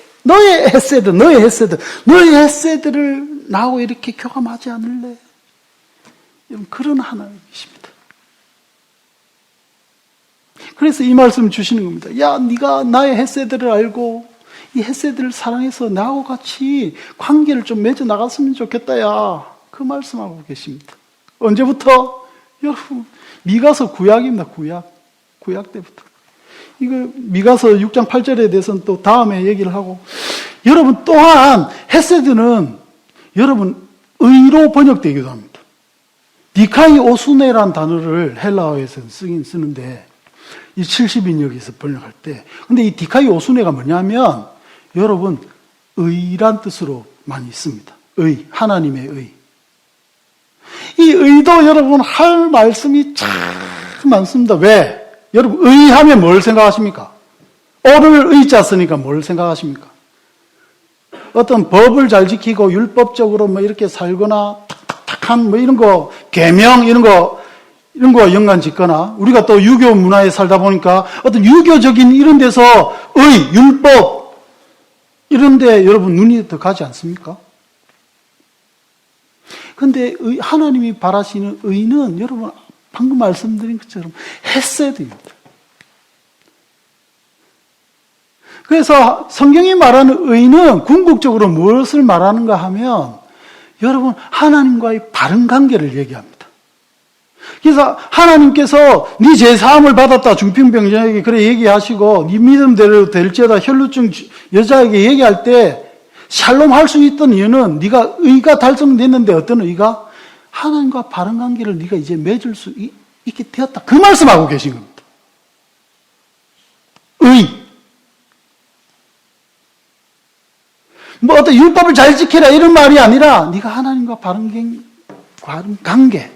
너의 헤세드를 나하고 이렇게 교감하지 않을래? 그런 하나님이십니다. 그래서 이 말씀을 주시는 겁니다. 야, 네가 나의 헤세드를 알고 이 헤세드를 사랑해서 나하고 같이 관계를 좀 맺어 나갔으면 좋겠다. 야, 그 말씀하고 계십니다. 언제부터? 여러분, 미가서 구약입니다. 구약 때부터. 이거 미가서 6장 8절에 대해서는 또 다음에 얘기를 하고 여러분 또한 헤세드는 여러분 의로 번역되기도 합니다. 디카이오수네라는 단어를 헬라어에서는 쓰는데 이 70인역에서 번역할 때 근데 이 디카이오수네가 뭐냐면 여러분 의란 뜻으로 많이 씁니다. 의, 하나님의 의. 이 의도 여러분 할 말씀이 참 많습니다. 왜? 여러분 의하면 뭘 생각하십니까? 오를 의자 쓰니까 뭘 생각하십니까? 어떤 법을 잘 지키고 율법적으로 뭐 이렇게 살거나 탁탁탁한 뭐 이런 거 계명 이런 거 연관 짓거나 우리가 또 유교 문화에 살다 보니까 어떤 유교적인 이런 데서 의, 율법 이런 데 여러분 눈이 더 가지 않습니까? 근데 하나님이 바라시는 의는 여러분 방금 말씀드린 것처럼 헤세드입니다. 그래서 성경이 말하는 의는 궁극적으로 무엇을 말하는가 하면 여러분 하나님과의 바른 관계를 얘기합니다. 그래서 하나님께서 네 죄사함을 받았다 중풍병자에게 그래 얘기하시고 네 믿음대로 될지어다 혈루증 여자에게 얘기할 때 샬롬 할 수 있던 이유는 네가 의가 달성됐는데 어떤 의가 하나님과 바른 관계를 네가 이제 맺을 수 있게 되었다. 그 말씀하고 계신 겁니다. 의. 뭐 어떤 율법을 잘 지키라 이런 말이 아니라 네가 하나님과 바른 관계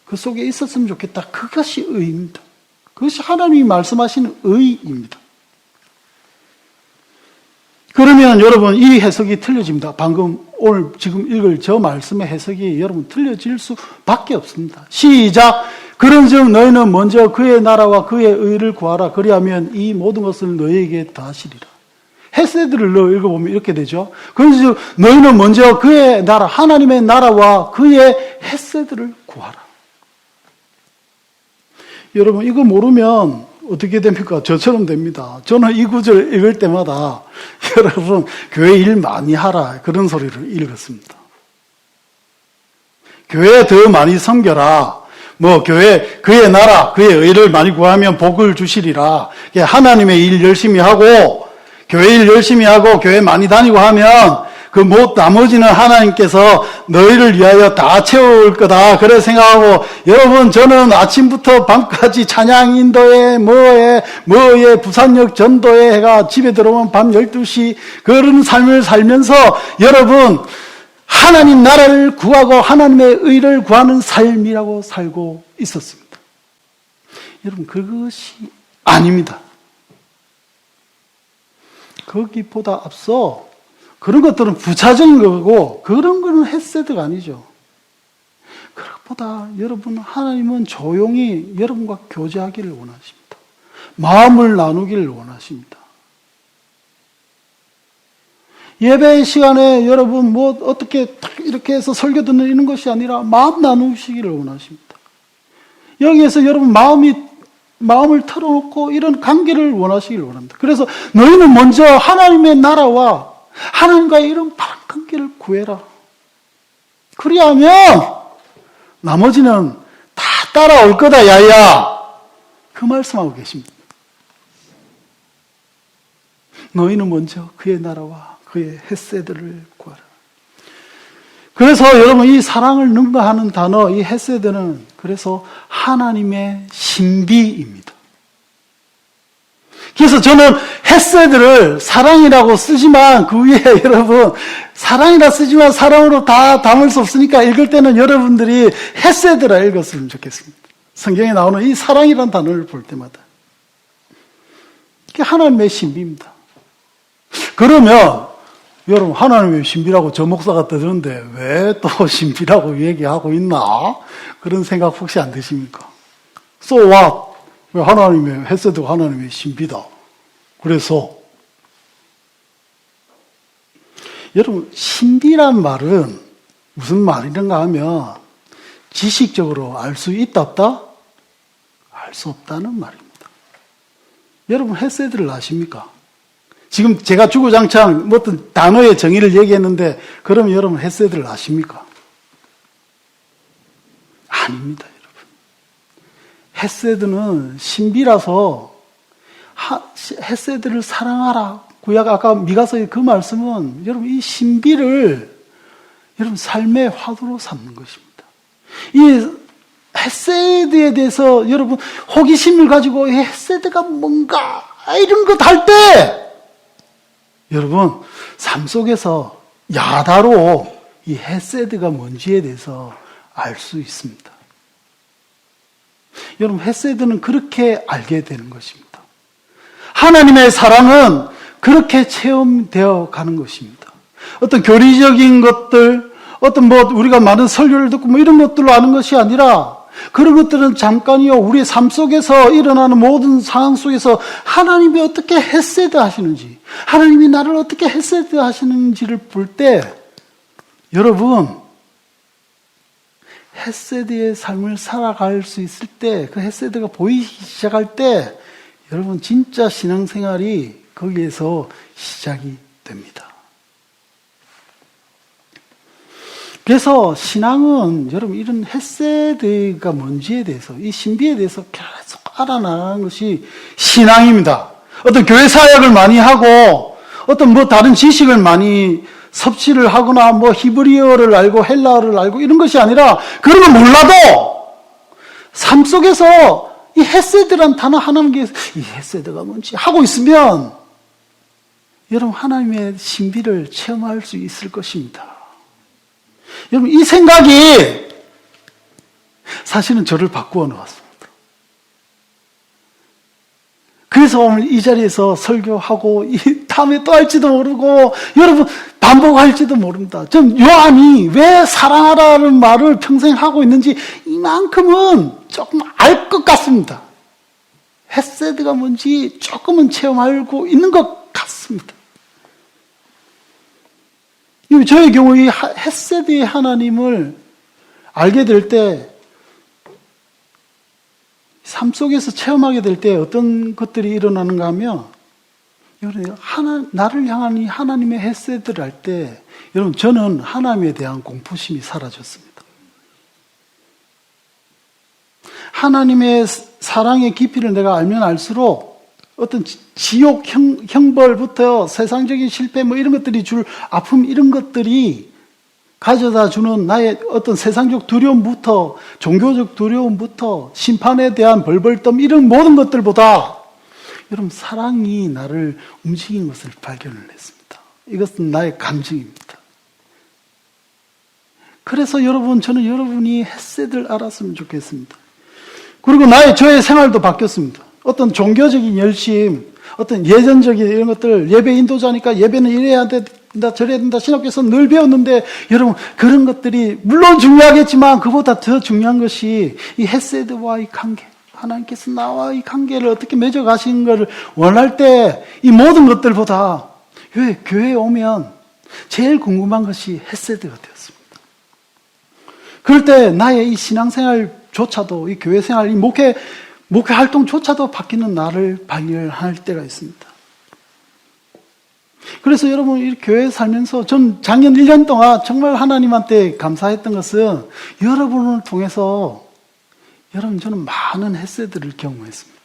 그 속에 있었으면 좋겠다. 그것이 의입니다. 그것이 하나님이 말씀하시는 의입니다. 그러면 여러분 이 해석이 틀려집니다. 방금 오늘 지금 읽을 저 말씀의 해석이 여러분 틀려질 수밖에 없습니다. 시작. 그런즉 너희는 먼저 그의 나라와 그의 의를 구하라. 그리하면 이 모든 것을 너희에게 더하시리라. 헤세드를 넣어 읽어보면 이렇게 되죠. 그런즉 너희는 먼저 그의 나라, 하나님의 나라와 그의 헤세드를 구하라. 여러분 이거 모르면 어떻게 됩니까? 저처럼 됩니다. 저는 이 구절 읽을 때마다 여러분 교회 일 많이 하라 그런 소리를 읽었습니다. 교회 더 많이 섬겨라. 뭐 교회 그의 나라 그의 의를 많이 구하면 복을 주시리라. 하나님의 일 열심히 하고 교회 일 열심히 하고 교회 많이 다니고 하면 그 나머지는 하나님께서 너희를 위하여 다 채울 거다. 그래 생각하고 여러분 저는 아침부터 밤까지 찬양 인도에 뭐에 부산역 전도에 해가 집에 들어오면 밤 12시 그런 삶을 살면서 여러분 하나님 나라를 구하고 하나님의 의를 구하는 삶이라고 살고 있었습니다. 여러분 그것이 아닙니다. 거기보다 앞서 그런 것들은 부차적인 거고 그런 거는 헤세드가 아니죠. 그것보다 여러분 하나님은 조용히 여러분과 교제하기를 원하십니다. 마음을 나누기를 원하십니다. 예배 시간에 여러분 뭐 어떻게 이렇게 해서 설교 듣는 이런 것이 아니라 마음 나누시기를 원하십니다. 여기에서 여러분 마음을 털어놓고 이런 관계를 원하시기를 원합니다. 그래서 너희는 먼저 하나님의 나라와 하나님과의 이런 바른 관계를 구해라. 그리하면 나머지는 다 따라올 거다 야야. 그 말씀하고 계십니다. 너희는 먼저 그의 나라와 그의 헤세드를 구하라. 그래서 여러분 이 사랑을 능가하는 단어 이 헤세드는 그래서 하나님의 신비입니다. 그래서 저는 헤세드를 사랑이라고 쓰지만 그 위에 여러분 사랑이라 쓰지만 사랑으로 다 담을 수 없으니까 읽을 때는 여러분들이 헤세드라 읽었으면 좋겠습니다. 성경에 나오는 이 사랑이라는 단어를 볼 때마다 그게 하나님의 신비입니다. 그러면 여러분 하나님의 신비라고 저 목사가 떠드는데 왜 또 신비라고 얘기하고 있나? 그런 생각 혹시 안 드십니까? So what? 왜 하나님의 헤세드가 하나님의 신비다. 그래서 여러분 신비란 말은 무슨 말이던가 하면 지식적으로 알 수 있다 없다? 알 수 없다는 말입니다. 여러분 헤세드를 아십니까? 지금 제가 주구장창 어떤 단어의 정의를 얘기했는데 그러면 여러분 헤세드를 아십니까? 아닙니다. 헤세드는 신비라서 헤세드를 사랑하라. 구약 아까 미가서의 그 말씀은 여러분 이 신비를 여러분 삶의 화두로 삼는 것입니다. 이 헤세드에 대해서 여러분 호기심을 가지고 이 헤세드가 뭔가 이런 것 할 때 여러분 삶 속에서 야다로 이 헤세드가 뭔지에 대해서 알 수 있습니다. 여러분 헤세드는 그렇게 알게 되는 것입니다. 하나님의 사랑은 그렇게 체험되어 가는 것입니다. 어떤 교리적인 것들, 어떤 우리가 많은 설교를 듣고 이런 것들로 아는 것이 아니라 그런 것들은 잠깐이요. 우리의 삶 속에서 일어나는 모든 상황 속에서 하나님이 어떻게 헤세드 하시는지, 하나님이 나를 어떻게 헤세드 하시는지를 볼 때 여러분 헤세드의 삶을 살아갈 수 있을 때, 그 헤세드가 보이기 시작할 때 여러분 진짜 신앙생활이 거기에서 시작이 됩니다. 그래서 신앙은 여러분 이런 헤세드가 뭔지에 대해서, 이 신비에 대해서 계속 알아나가는 것이 신앙입니다. 어떤 교회 사역을 많이 하고 어떤 다른 지식을 많이 섭취를 하거나 히브리어를 알고 헬라어를 알고 이런 것이 아니라 그런 거 몰라도 삶 속에서 이 헤세드란 단어 하나님께 이 헤세드가 뭔지 하고 있으면 여러분 하나님의 신비를 체험할 수 있을 것입니다. 여러분 이 생각이 사실은 저를 바꾸어 놓았습니다. 그래서 오늘 이 자리에서 설교하고 다음에 또 할지도 모르고 여러분 반복할지도 모릅니다. 좀 요한이 왜 사랑하라는 말을 평생 하고 있는지 이만큼은 조금 알 것 같습니다. 헤세드가 뭔지 조금은 체험하고 있는 것 같습니다. 저의 경우 이 헤세드의 하나님을 알게 될 때, 삶 속에서 체험하게 될 때 어떤 것들이 일어나는가 하면, 여러분, 나를 향한 이 하나님의 헤세드를 할 때, 여러분, 저는 하나님에 대한 공포심이 사라졌습니다. 하나님의 사랑의 깊이를 내가 알면 알수록 어떤 지옥 형벌부터 세상적인 실패 이런 것들이 줄 아픔 이런 것들이 가져다 주는 나의 어떤 세상적 두려움부터 종교적 두려움부터 심판에 대한 벌벌떡 이런 모든 것들보다 여러분 사랑이 나를 움직인 것을 발견을 했습니다. 이것은 나의 감정입니다. 그래서 여러분 저는 여러분이 헤세드를 알았으면 좋겠습니다. 그리고 저의 생활도 바뀌었습니다. 어떤 종교적인 열심, 어떤 예전적인 이런 것들, 예배 인도자니까 예배는 이래야 된다, 저래야 된다, 신학교에서 늘 배웠는데, 여러분, 그런 것들이, 물론 중요하겠지만, 그보다 더 중요한 것이, 이 헤세드와 이 관계, 하나님께서 나와 이 관계를 어떻게 맺어가시는 것을 원할 때, 이 모든 것들보다, 왜 교회에 오면, 제일 궁금한 것이 헤세드가 되었습니다. 그럴 때, 나의 이 신앙생활조차도, 이 교회생활, 이 목회 활동조차도 바뀌는 나를 발견할 때가 있습니다. 그래서 여러분, 이 교회에 살면서 전 작년 1년 동안 정말 하나님한테 감사했던 것은 여러분을 통해서 여러분, 저는 많은 헤세드를 경험했습니다.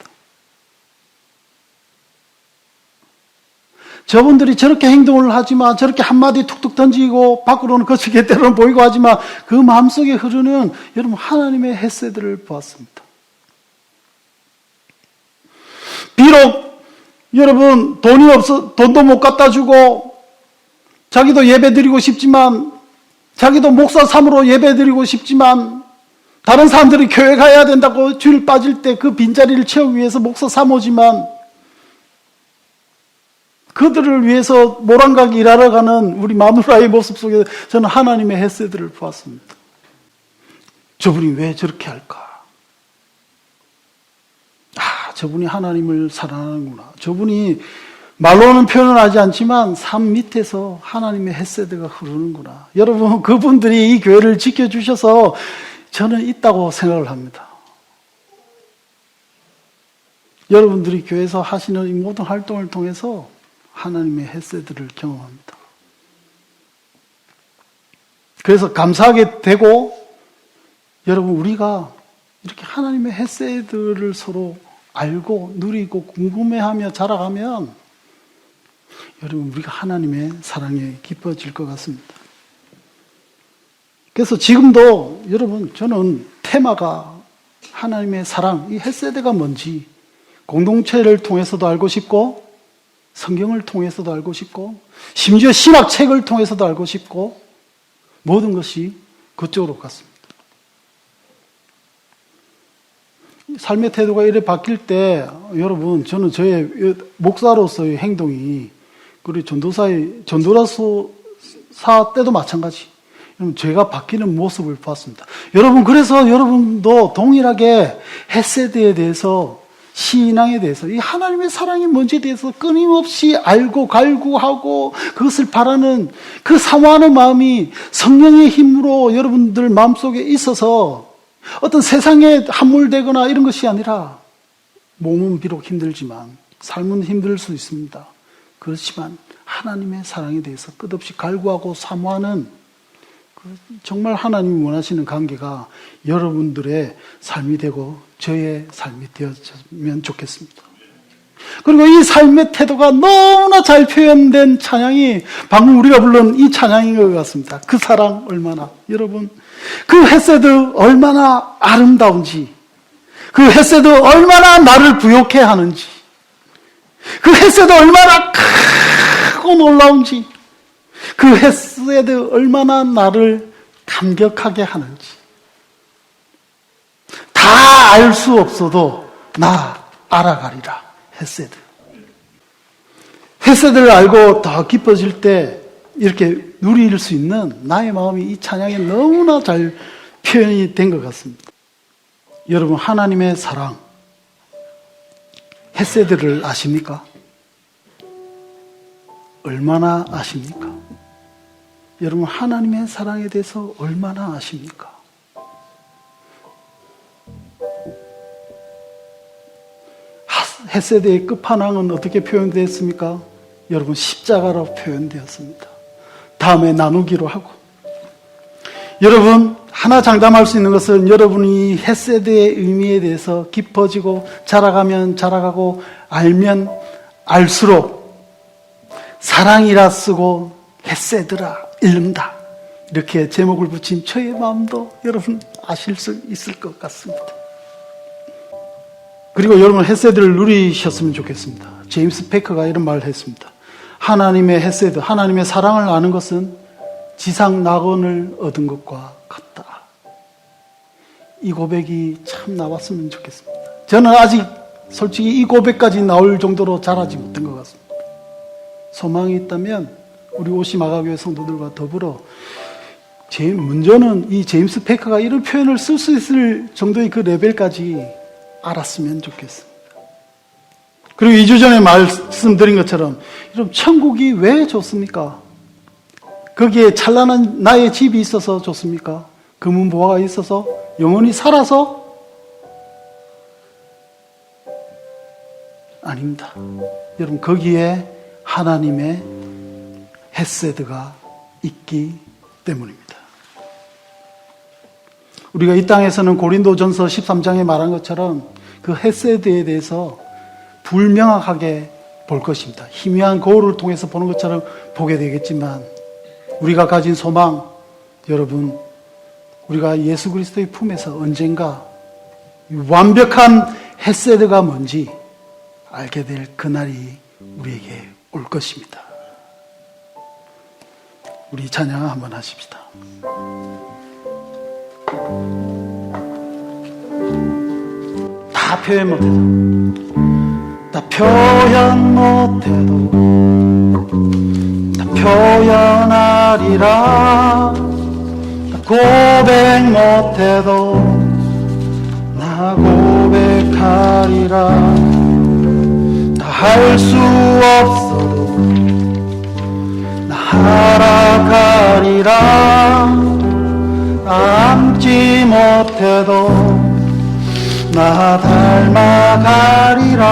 저분들이 저렇게 행동을 하지만 저렇게 한마디 툭툭 던지고 밖으로는 거칠게 때로는 보이고 하지만 그 마음속에 흐르는 여러분 하나님의 헤세드를 보았습니다. 비록 여러분 돈도 못 갖다 주고 자기도 예배 드리고 싶지만 자기도 목사 삼으로 예배 드리고 싶지만 다른 사람들이 교회 가야 된다고 주일 빠질 때 그 빈자리를 채우기 위해서 목사 삼오지만 그들을 위해서 모란각 일하러 가는 우리 마누라의 모습 속에 저는 하나님의 헤세드를 보았습니다. 저분이 왜 저렇게 할까? 저분이 하나님을 사랑하는구나. 저분이 말로는 표현을 하지 않지만 삶 밑에서 하나님의 헤세드가 흐르는구나. 여러분, 그분들이 이 교회를 지켜주셔서 저는 있다고 생각을 합니다. 여러분들이 교회에서 하시는 이 모든 활동을 통해서 하나님의 헤세드를 경험합니다. 그래서 감사하게 되고 여러분 우리가 이렇게 하나님의 헤세드를 서로 알고 누리고 궁금해하며 자라가면 여러분 우리가 하나님의 사랑에 기뻐질 것 같습니다. 그래서 지금도 여러분 저는 테마가 하나님의 사랑, 이 헤세드가 뭔지 공동체를 통해서도 알고 싶고 성경을 통해서도 알고 싶고 심지어 신학책을 통해서도 알고 싶고 모든 것이 그쪽으로 갔습니다. 삶의 태도가 이래 바뀔 때 여러분 저는 저의 목사로서의 행동이 그리고 전도사 때도 마찬가지. 제가 바뀌는 모습을 봤습니다. 여러분 그래서 여러분도 동일하게 헤세드에 대해서 신앙에 대해서 이 하나님의 사랑이 뭔지에 대해서 끊임없이 알고 갈구하고 그것을 바라는 그 사모하는 마음이 성령의 힘으로 여러분들 마음속에 있어서 어떤 세상에 함몰되거나 이런 것이 아니라 몸은 비록 힘들지만 삶은 힘들 수 있습니다. 그렇지만 하나님의 사랑에 대해서 끝없이 갈구하고 사모하는 정말 하나님이 원하시는 관계가 여러분들의 삶이 되고 저의 삶이 되었으면 좋겠습니다. 그리고 이 삶의 태도가 너무나 잘 표현된 찬양이 방금 우리가 부른 이 찬양인 것 같습니다. 그 사랑 얼마나 여러분 그 헤세드 얼마나 아름다운지 그 헤세드 얼마나 나를 부욕해 하는지 그 헤세드 얼마나 크고 놀라운지 그 헤세드 얼마나 나를 감격하게 하는지 다 알 수 없어도 나 알아가리라. 헤세드를 알고 더 깊어질 때 이렇게 누릴 수 있는 나의 마음이 이 찬양에 너무나 잘 표현이 된 것 같습니다. 여러분 하나님의 사랑 헤세드를 아십니까? 얼마나 아십니까? 여러분 하나님의 사랑에 대해서 얼마나 아십니까? 헤세드의 끝판왕은 어떻게 표현되었습니까? 여러분 십자가로 표현되었습니다. 다음에 나누기로 하고 여러분 하나 장담할 수 있는 것은 여러분이 헤세드의 의미에 대해서 깊어지고 자라가면 자라가고 알면 알수록 사랑이라 쓰고 헤세드라 읽는다 이렇게 제목을 붙인 저의 마음도 여러분 아실 수 있을 것 같습니다. 그리고 여러분 헤세드를 누리셨으면 좋겠습니다. 제임스 패커가 이런 말을 했습니다. 하나님의 헤세드, 하나님의 사랑을 아는 것은 지상 낙원을 얻은 것과 같다. 이 고백이 참 나왔으면 좋겠습니다. 저는 아직 솔직히 이 고백까지 나올 정도로 잘하지 못한 것 같습니다. 소망이 있다면 우리 오시마가교회 성도들과 더불어 먼저는 이 제임스 패커가 이런 표현을 쓸 수 있을 정도의 그 레벨까지 알았으면 좋겠습니다. 그리고 2주 전에 말씀드린 것처럼 여러분 천국이 왜 좋습니까? 거기에 찬란한 나의 집이 있어서 좋습니까? 금은보화가 있어서 영원히 살아서? 아닙니다. 여러분 거기에 하나님의 헤세드가 있기 때문입니다. 우리가 이 땅에서는 고린도전서 13장에 말한 것처럼 그 헤세드에 대해서 불명확하게 볼 것입니다. 희미한 거울을 통해서 보는 것처럼 보게 되겠지만 우리가 가진 소망, 여러분 우리가 예수 그리스도의 품에서 언젠가 완벽한 헤세드가 뭔지 알게 될 그날이 우리에게 올 것입니다. 우리 찬양 한번 하십시다. 다 표현 못해도 다 표현 못해도 다 표현하리라 다 고백 못해도 나 고백하리라 다 할 수 없어도 나 하락하리라 나 안지 못해도 나 닮아가리라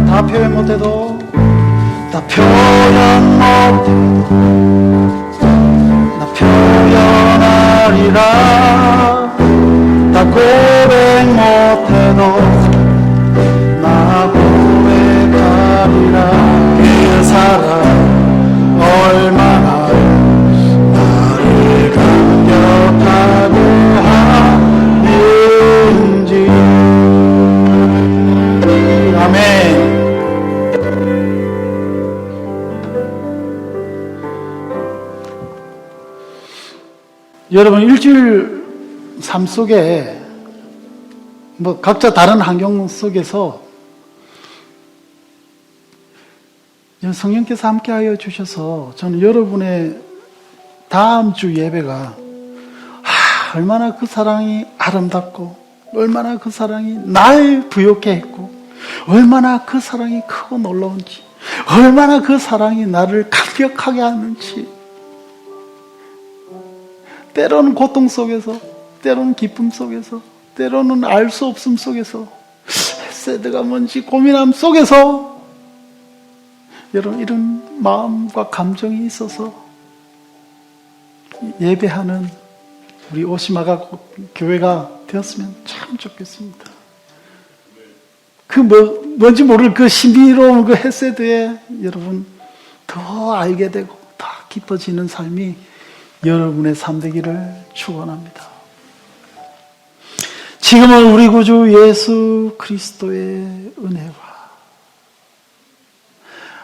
다 표현 못해도 다 표현 못해도 나 표현하리라 다 고백 못해도 나 고백하리라 그 사랑 얼마나 나를 여러분 일주일 삶 속에 뭐 각자 다른 환경 속에서 성령께서 함께하여 주셔서 저는 여러분의 다음 주 예배가 얼마나 그 사랑이 아름답고 얼마나 그 사랑이 날 부욕해 했고 얼마나 그 사랑이 크고 놀라운지 얼마나 그 사랑이 나를 감격하게 하는지 때로는 고통 속에서 때로는 기쁨 속에서 때로는 알 수 없음 속에서 헤세드가 뭔지 고민함 속에서 여러분 이런 마음과 감정이 있어서 예배하는 우리 오시마가 교회가 되었으면 참 좋겠습니다. 뭔지 모를 그 신비로운 그 헤세드에 여러분 더 알게 되고 더 깊어지는 삶이 여러분의 삶 되기를 축원합니다. 지금은 우리 구주 예수 그리스도의 은혜와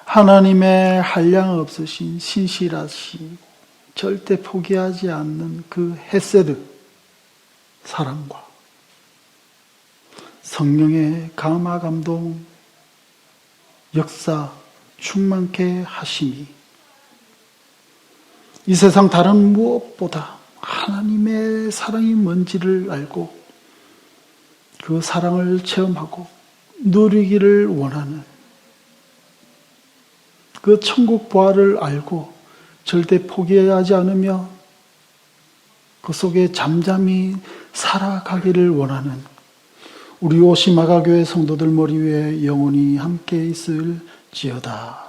하나님의 한량 없으신 신실하신 절대 포기하지 않는 그 헤세드 사랑과 성령의 감화 감동 역사 충만케 하심이 이 세상 다른 무엇보다 하나님의 사랑이 뭔지를 알고 그 사랑을 체험하고 누리기를 원하는 그 천국 부활을 알고 절대 포기하지 않으며 그 속에 잠잠히 살아가기를 원하는 우리 오시마가 교회 성도들 머리 위에 영원히 함께 있을지어다.